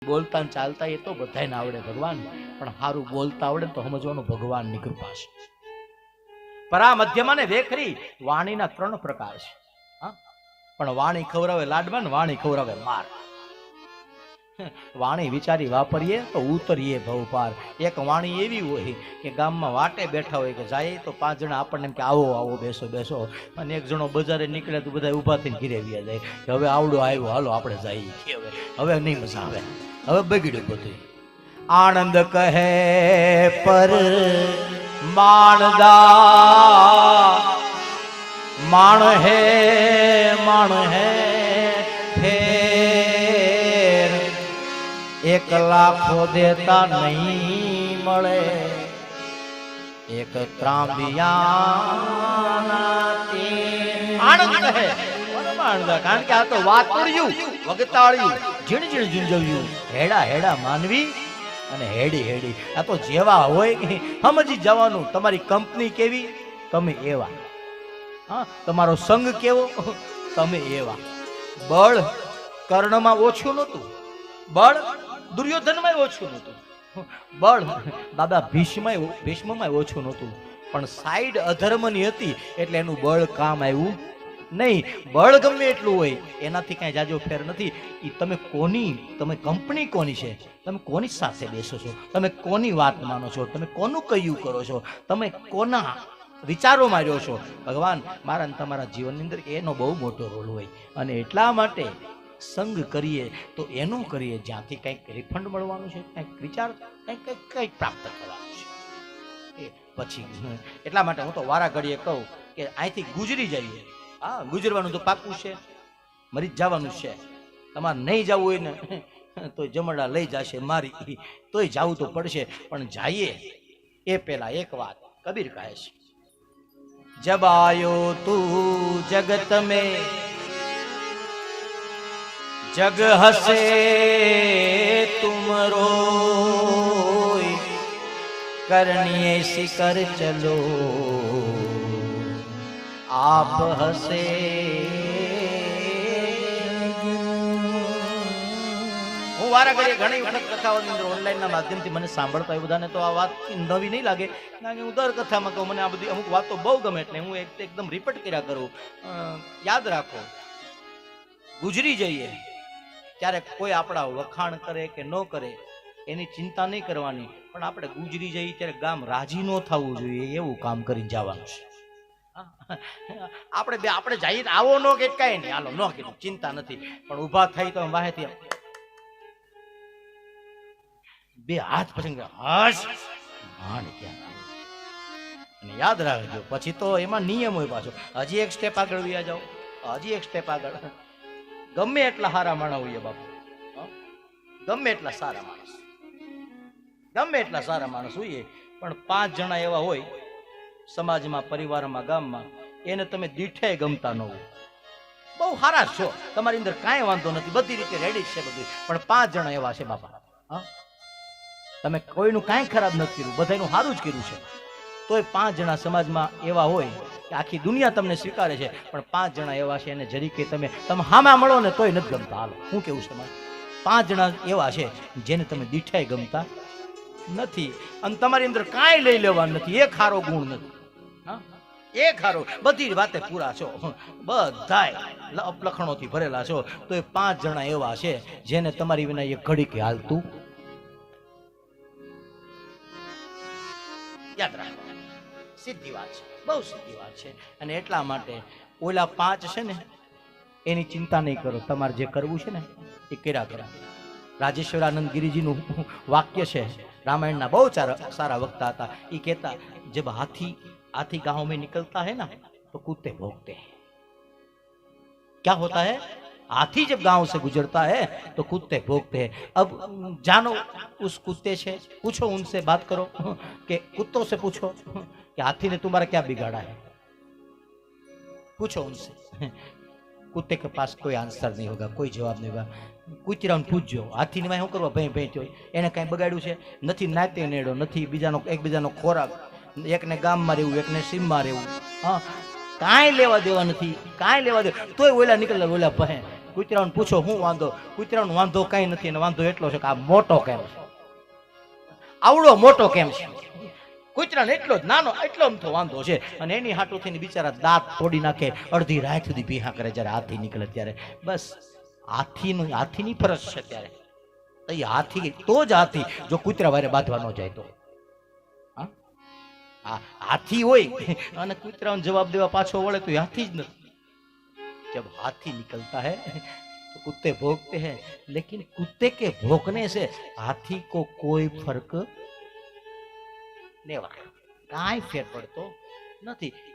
બોલતા ને ચાલતા એ તો બધાને આવડે ભગવાન, પણ સારું બોલતા આવડે તો સમજવાનું ભગવાનની કૃપા છે. પરા મધ્યમાં ને વેખરી વાણીના 3 પ્રકાર છે. હા, પણ વાણી ખવરાવે લાડમાં ને વાણી ખવરાવે માર. વાણી વિચારી વાપરીએ તો ઉતરીએ ભવ પાર. એક વાણી એવી હોય કે ગામમાં વાટે બેઠા હોય કે જાય તો 5 જણા આપણને એમ કે આવો આવો બેસો બેસો, અને એક જણો બજારે નીકળે તો બધા ઊભા થઈને ઘીરે વ્યા જાય કે હવે આવડો આવ્યો હાલો આપણે જઈએ. હવે નહીં મજા આવે, હવે બગડ્યું બધું. આનંદ કહે પર માણદા માણ હે ફેર, 1 લાખો દેતા નહીં મળે, એક ત્રાંબિયાના આનંદ કહે કારણ કે આ તો વાતુડિયું વગતાળ્યું ઝીણ ઝીણ ઝુંઝવ્યું, હેડા હેડા માનવી અને હેડી હેડી. આ તો જેવા હોય સમજી જવાનું. તમારી કંપની કેવી તમે એવા, હા, તમારો સંગ કેવો તમે એવા. બળ કર્ણમાં ઓછું નહોતું, બળ દુર્યોધનમાં ઓછું નહોતું, બળ દાદા ભીષ્મમાં ઓછું નહોતું, પણ સાઈડ અધર્મની હતી એટલે એનું બળ કામ આવ્યું નહીં. બળ ગમે એટલું હોય એનાથી કાંઈ જાજો ફેર નથી. એ તમે કંપની કોની છે, તમે કોની સાથે બેસો છો, તમે કોની વાત માનો છો, તમે કોનું કયું કરો છો, તમે કોના વિચારો માર્યો છો. ભગવાન મારા અને તમારા જીવનની અંદર એનો બહુ મોટો રોલ હોય. અને એટલા માટે સંગ કરીએ તો એનું કરીએ જ્યાંથી કંઈક રિફંડ મળવાનું છે, કંઈક વિચાર કંઈક પ્રાપ્ત કરવાનું છે. પછી એટલા માટે હું તો વારા ઘડીએ કહું કે અહીંથી ગુજરી જઈએ. હા, ગુજરવાનું તો પાકું છે, મરી જ જવાનું છે. તમારે નહીં જવું હોય ને તો જમડા લઈ જશે મારી, તોય જવું તો પડશે. પણ જઈએ એ પહેલા એક વાત કબીર કહે છે, જબ આયો તું જગત में जग हसे तुम रोय, करनी ऐसी कर चलो आप हसे. હું વારા ઘડીએ ઘણી વખત કથાઓની અંદર ઓનલાઈનના માધ્યમથી મને સાંભળતા હોય બધાને તો આ વાત નવી નહીં લાગે, કારણ કે હું દર કથામાં કહું મને આ બધી અમુક વાતો બહુ ગમે એટલે હું એકદમ રિપીટ કર્યા કરું. યાદ રાખો, ગુજરી જઈએ ત્યારે કોઈ આપણા વખાણ કરે કે ન કરે એની ચિંતા નહીં કરવાની, પણ આપણે ગુજરી જઈએ ત્યારે ગામ રાજી ન થવું જોઈએ એવું કામ કરીને જવાનું છે. આપણે જઈએ આવો ન કે કઈ નહીં, હાલો ન કીધું ચિંતા નથી, પણ ઊભા થઈ તો વાહેથી 2 હાથ પછી હસ માંડ ક્યાં. અને યાદ રાખજો પછી તો એમાં નિયમ હોય પાછો, હજી એક સ્ટેપ આગળ વ્યા જાઓ, હજી એક સ્ટેપ આગળ. ગમે એટલા સારા માણસ હોઈએ બાપુ, ગમે એટલા સારા માણસ, ગમે એટલા સારા માણસ હોઈએ, પણ 5 જણા એવા હોય સમાજમાં, પરિવારમાં, ગામમાં, એને તમે દીઠે ગમતા ન હોય. બહુ સારા છો, તમારી અંદર કાંઈ વાંધો નથી, બધી રીતે રેડી છે બધું, પણ 5 જણા એવા છે બાપા. હા, તમે કોઈનું કાંઈ ખરાબ નથી કર્યું, બધાનું સારું જ કર્યું છે, તોય 5 જણા સમાજમાં એવા હોય કે આખી દુનિયા તમને સ્વીકારે છે, પણ 5 જણા એવા છે એને જરી કે તમે હામા મળો ને તોય નથી ગમતા. હાલો હું કેવું છે તમારે, 5 જણા એવા છે જેને તમે દીઠાય ગમતા નથી, અને તમારી અંદર કાંઈ લઈ લેવાનું નથી, એક ખારો ગુણ નથી. હા, એક ખારો, બધી વાતે પૂરા છો, બધાય અપલખણોથી ભરેલા છો, તો એ 5 જણા એવા છે જેને તમારી વિના એક ઘડી કે હાલતું. યાદ રાખો, સીધી વાત છે, બહુ સીધી વાત છે. અને એટલા માટે ઓલા 5 છે ને એની ચિંતા નહીં કરો, તમારે જે કરવું છે ને એ કર્યા કરો. રાજેશ્વરાનંદ ગિરિજીનું વાક્ય છે, રામાયણના બહુ સારા વક્તા હતા. એ કહેતા, જબ हाथी गांव में निकलता है ना तो कुत्ते भौंकते हैं. क्या होता है, हाथी जब गांव से गुजरता है तो कुत्ते भौंकते हैं. अब जानो उस कुत्ते से पूछो, उनसे बात करो कि कुत्तों से पूछो कि हाथी ने तुम्हारा क्या बिगाड़ा है, पूछो उनसे. कुत्ते के पास कोई आंसर नहीं होगा, कोई जवाब नहीं होगा. કૂતરાને પૂછજો, હાથીને શું કરવા ભેં ભેં થયો, એને કાંઈ બગાડ્યું છે નથી, નાતે નેડો નથી, એકબીજાનો ખોરાક, એકને ગામમાં રહેવું, એકને સીમમાં રહેવું, હા, કાંઈ લેવા દેવા નથી, કાંઈ લેવા દેવા, તોય ઓલા નીકળેલા ઓલા ભે કૂતરાને પૂછો શું વાંધો, કૂતરાનો વાંધો કઈ નથી, અને વાંધો એટલો છે કે આ મોટો કેમ છે, આવડો મોટો કેમ છે. કૂતરાને એટલો જ નાનો એટલો અમથો વાંધો છે, અને એની હાટુ થઈને બિચારા દાંત તોડી નાખે, અડધી રાત સુધી ભીહા કરે જ્યારે હાથી નીકળે ત્યારે. બસ હાથીની ફરજ છે ત્યારે. તો એ હાથી તો જ હાથી, જો કૂતરા વારે બાંધવા ન જાય તો. हाथी होय અને કૂતરાનો જવાબ દેવા પાછો વળે તો હાથી જ નથી. जब हाथी निकलता है तो कुत्ते भौंकते हैं, लेकिन कुत्ते के भौंकने से हाथी को कोई फर्क नहीं पड़ता, काई फेर पड़तो નથી.